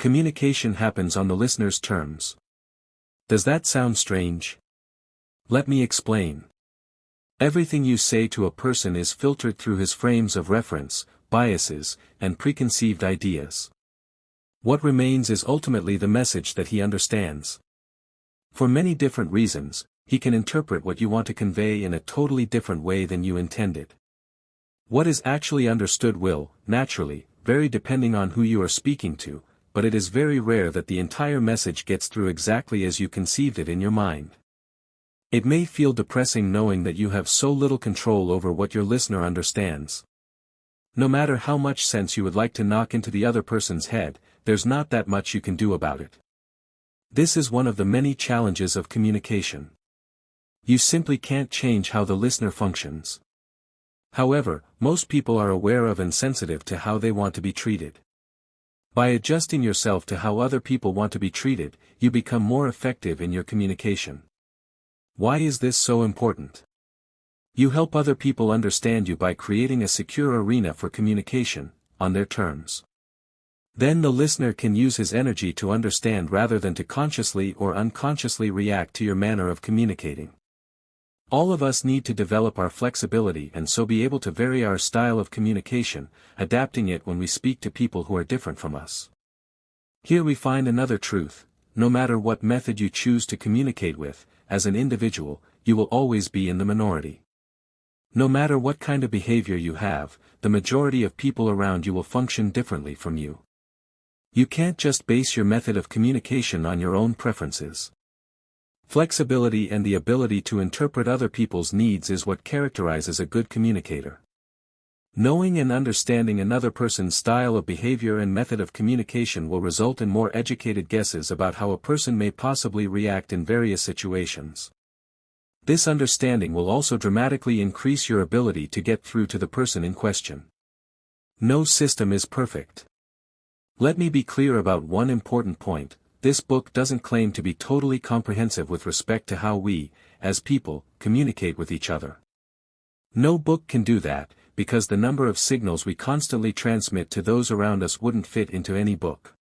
Communication happens on the listener's terms. Does that sound strange? Let me explain. Everything you say to a person is filtered through his frames of reference, biases, and preconceived ideas. What remains is ultimately the message that he understands. For many different reasons, he can interpret what you want to convey in a totally different way than you intended. What is actually understood will, naturally, vary depending on who you are speaking to, but it is very rare that the entire message gets through exactly as you conceived it in your mind. It may feel depressing knowing that you have so little control over what your listener understands. No matter how much sense you would like to knock into the other person's head, there's not that much you can do about it. This is one of the many challenges of communication. You simply can't change how the listener functions. However, most people are aware of and sensitive to how they want to be treated. By adjusting yourself to how other people want to be treated, you become more effective in your communication. Why is this so important? You help other people understand you by creating a secure arena for communication, on their terms. Then the listener can use his energy to understand rather than to consciously or unconsciously react to your manner of communicating. All of us need to develop our flexibility and so be able to vary our style of communication, adapting it when we speak to people who are different from us. Here we find another truth: no matter what method you choose to communicate with, as an individual, you will always be in the minority. No matter what kind of behavior you have, the majority of people around you will function differently from you. You can't just base your method of communication on your own preferences. Flexibility and the ability to interpret other people's needs is what characterizes a good communicator. Knowing and understanding another person's style of behavior and method of communication will result in more educated guesses about how a person may possibly react in various situations. This understanding will also dramatically increase your ability to get through to the person in question. No system is perfect. Let me be clear about one important point: this book doesn't claim to be totally comprehensive with respect to how we, as people, communicate with each other. No book can do that, because the number of signals we constantly transmit to those around us wouldn't fit into any book.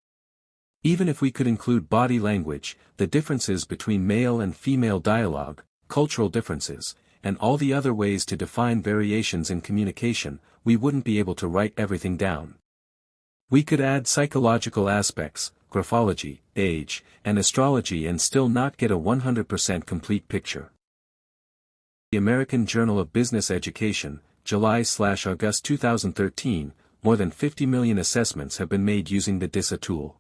Even if we could include body language, the differences between male and female dialogue, cultural differences, and all the other ways to define variations in communication, we wouldn't be able to write everything down. We could add psychological aspects, graphology, age, and astrology and still not get a 100% complete picture. The American Journal of Business Education, July/August 2013, more than 50 million assessments have been made using the DISA tool.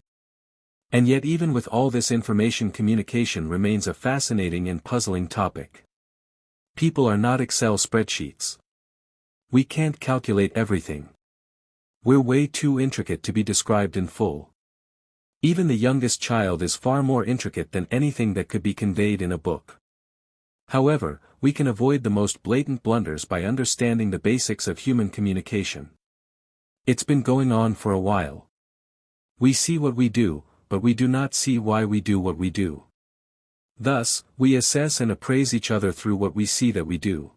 And yet even with all this information, communication remains a fascinating and puzzling topic. People are not Excel spreadsheets. We can't calculate everything. We're way too intricate to be described in full. Even the youngest child is far more intricate than anything that could be conveyed in a book. However, we can avoid the most blatant blunders by understanding the basics of human communication. It's been going on for a while. We see what we do, but we do not see why we do what we do. Thus, we assess and appraise each other through what we see that we do.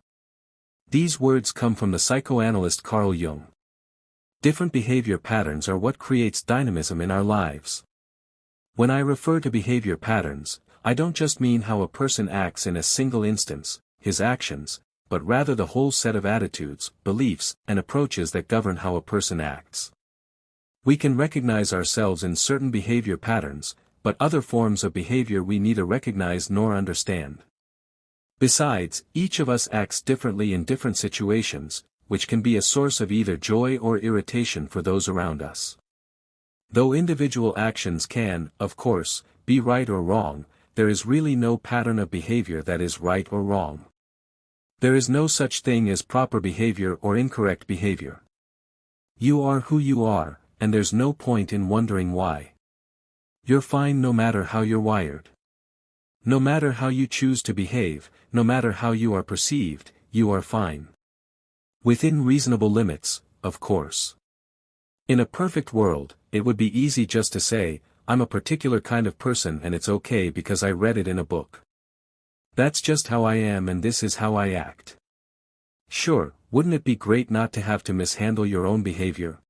These words come from the psychoanalyst Carl Jung. Different behavior patterns are what creates dynamism in our lives. When I refer to behavior patterns, I don't just mean how a person acts in a single instance, his actions, but rather the whole set of attitudes, beliefs, and approaches that govern how a person acts. We can recognize ourselves in certain behavior patterns, but other forms of behavior we neither recognize nor understand. Besides, each of us acts differently in different situations, which can be a source of either joy or irritation for those around us. Though individual actions can, of course, be right or wrong, there is really no pattern of behavior that is right or wrong. There is no such thing as proper behavior or incorrect behavior. You are who you are, and there's no point in wondering why. You're fine no matter how you're wired. No matter how you choose to behave, no matter how you are perceived, you are fine. Within reasonable limits, of course. In a perfect world, it would be easy just to say, I'm a particular kind of person and it's okay because I read it in a book. That's just how I am and this is how I act. Sure, wouldn't it be great not to have to mishandle your own behavior?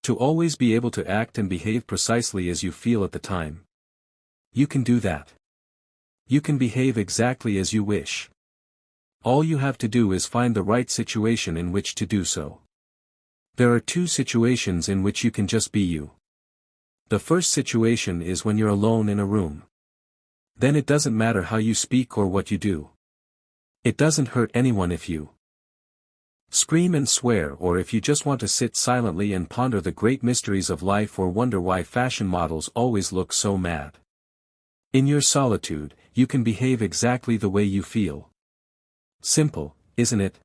To always be able to act and behave precisely as you feel at the time. You can do that. You can behave exactly as you wish. All you have to do is find the right situation in which to do so. There are two situations in which you can just be you. The first situation is when you're alone in a room. Then it doesn't matter how you speak or what you do. It doesn't hurt anyone if you scream and swear, or if you just want to sit silently and ponder the great mysteries of life or wonder why fashion models always look so mad. In your solitude, you can behave exactly the way you feel. Simple, isn't it?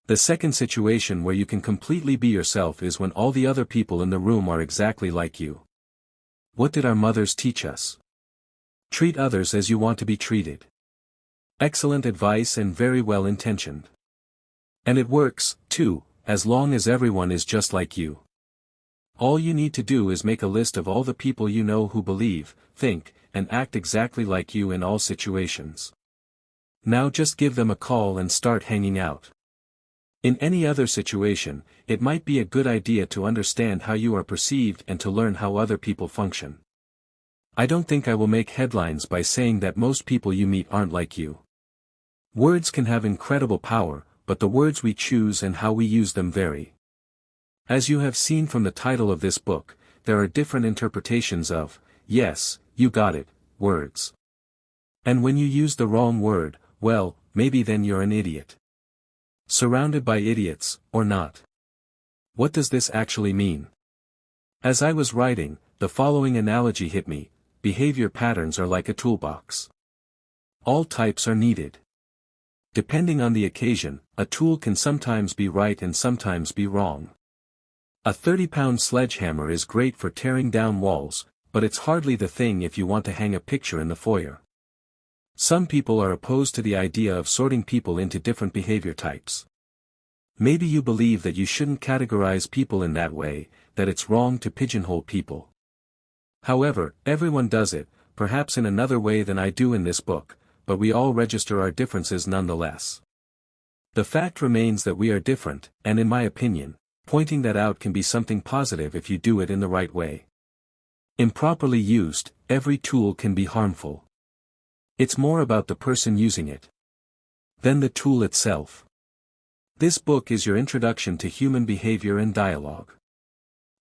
The second situation where you can completely be yourself is when all the other people in the room are exactly like you. What did our mothers teach us? Treat others as you want to be treated. Excellent advice and very well intentioned. And it works, too, as long as everyone is just like you. All you need to do is make a list of all the people you know who believe, think, and act exactly like you in all situations. Now just give them a call and start hanging out. In any other situation, it might be a good idea to understand how you are perceived and to learn how other people function. I don't think I will make headlines by saying that most people you meet aren't like you. Words can have incredible power, but the words we choose and how we use them vary. As you have seen from the title of this book, there are different interpretations of, yes, you got it, words. And when you use the wrong word, well, maybe then you're an idiot. Surrounded by idiots, or not. What does this actually mean? As I was writing, the following analogy hit me: behavior patterns are like a toolbox. All types are needed. Depending on the occasion, a tool can sometimes be right and sometimes be wrong. A 30-pound sledgehammer is great for tearing down walls, but it's hardly the thing if you want to hang a picture in the foyer. Some people are opposed to the idea of sorting people into different behavior types. Maybe you believe that you shouldn't categorize people in that way, that it's wrong to pigeonhole people. However, everyone does it, perhaps in another way than I do in this book, but we all register our differences nonetheless. The fact remains that we are different, and in my opinion, pointing that out can be something positive if you do it in the right way. Improperly used, every tool can be harmful. It's more about the person using it than the tool itself. This book is your introduction to human behavior and dialogue.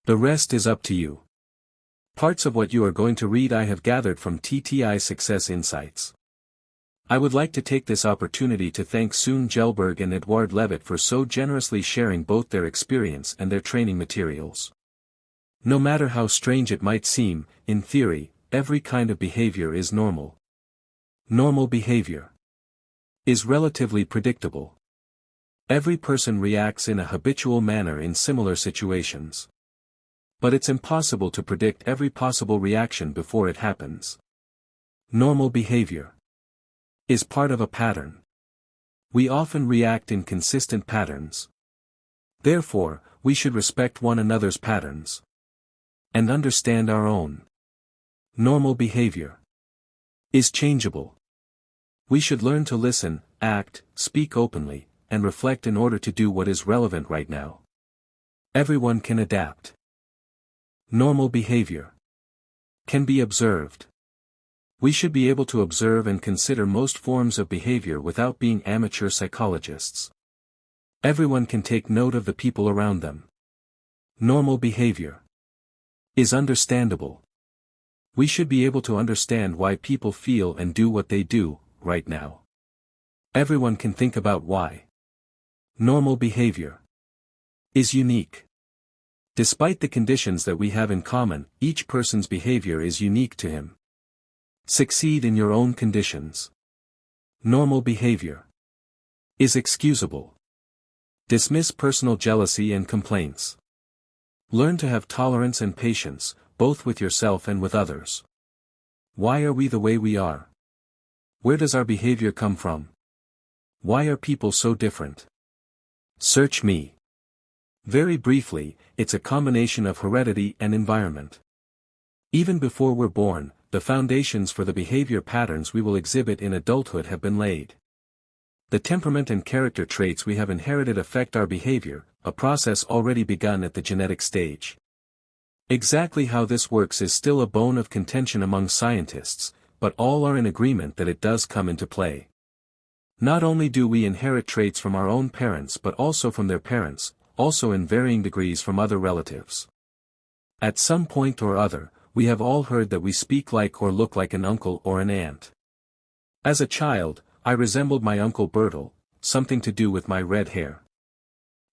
The rest is up to you. Parts of what you are going to read I have gathered from TTI Success Insights. I would like to take this opportunity to thank Soon Gelberg and Edouard Levitt for so generously sharing both their experience and their training materials. No matter how strange it might seem, in theory, every kind of behavior is normal. Normal behavior is relatively predictable. Every person reacts in a habitual manner in similar situations. But it's impossible to predict every possible reaction before it happens. Normal behavior is part of a pattern. We often react in consistent patterns. Therefore, we should respect one another's patterns and understand our own. Normal behavior is changeable. We should learn to listen, act, speak openly, and reflect in order to do what is relevant right now. Everyone can adapt. Normal behavior can be observed. We should be able to observe and consider most forms of behavior without being amateur psychologists. Everyone can take note of the people around them. Normal behavior is understandable. We should be able to understand why people feel and do what they do, right now. Everyone can think about why. Normal behavior is unique. Despite the conditions that we have in common, each person's behavior is unique to him. Succeed in your own conditions. Normal behavior is excusable. Dismiss personal jealousy and complaints. Learn to have tolerance and patience, both with yourself and with others. Why are we the way we are? Where does our behavior come from? Why are people so different? Search me. Very briefly, it's a combination of heredity and environment. Even before we're born, the foundations for the behavior patterns we will exhibit in adulthood have been laid. The temperament and character traits we have inherited affect our behavior, a process already begun at the genetic stage. Exactly how this works is still a bone of contention among scientists, but all are in agreement that it does come into play. Not only do we inherit traits from our own parents but also from their parents, also in varying degrees from other relatives. At some point or other, we have all heard that we speak like or look like an uncle or an aunt. As a child, I resembled my Uncle Bertel, something to do with my red hair.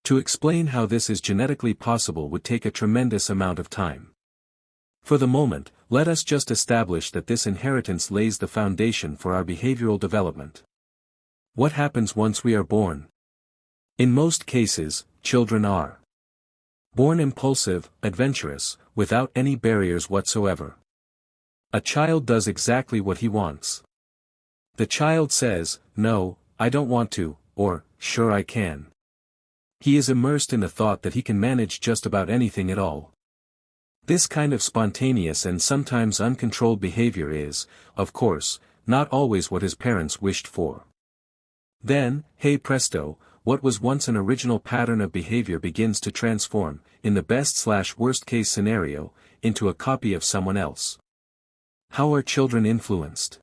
To explain how this is genetically possible would take a tremendous amount of time. For the moment, let us just establish that this inheritance lays the foundation for our behavioral development. What happens once we are born? In most cases, children are born impulsive, adventurous, without any barriers whatsoever. A child does exactly what he wants. The child says, "No, I don't want to," or, "Sure I can." He is immersed in the thought that he can manage just about anything at all. This kind of spontaneous and sometimes uncontrolled behavior is, of course, not always what his parents wished for. Then, hey presto, what was once an original pattern of behavior begins to transform, in the best/worst case scenario, into a copy of someone else. How are children influenced?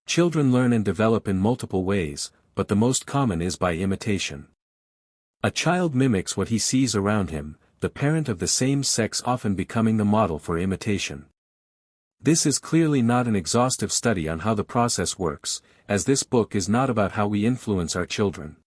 Children learn and develop in multiple ways, but the most common is by imitation. A child mimics what he sees around him, the parent of the same sex often becoming the model for imitation. This is clearly not an exhaustive study on how the process works, as this book is not about how we influence our children.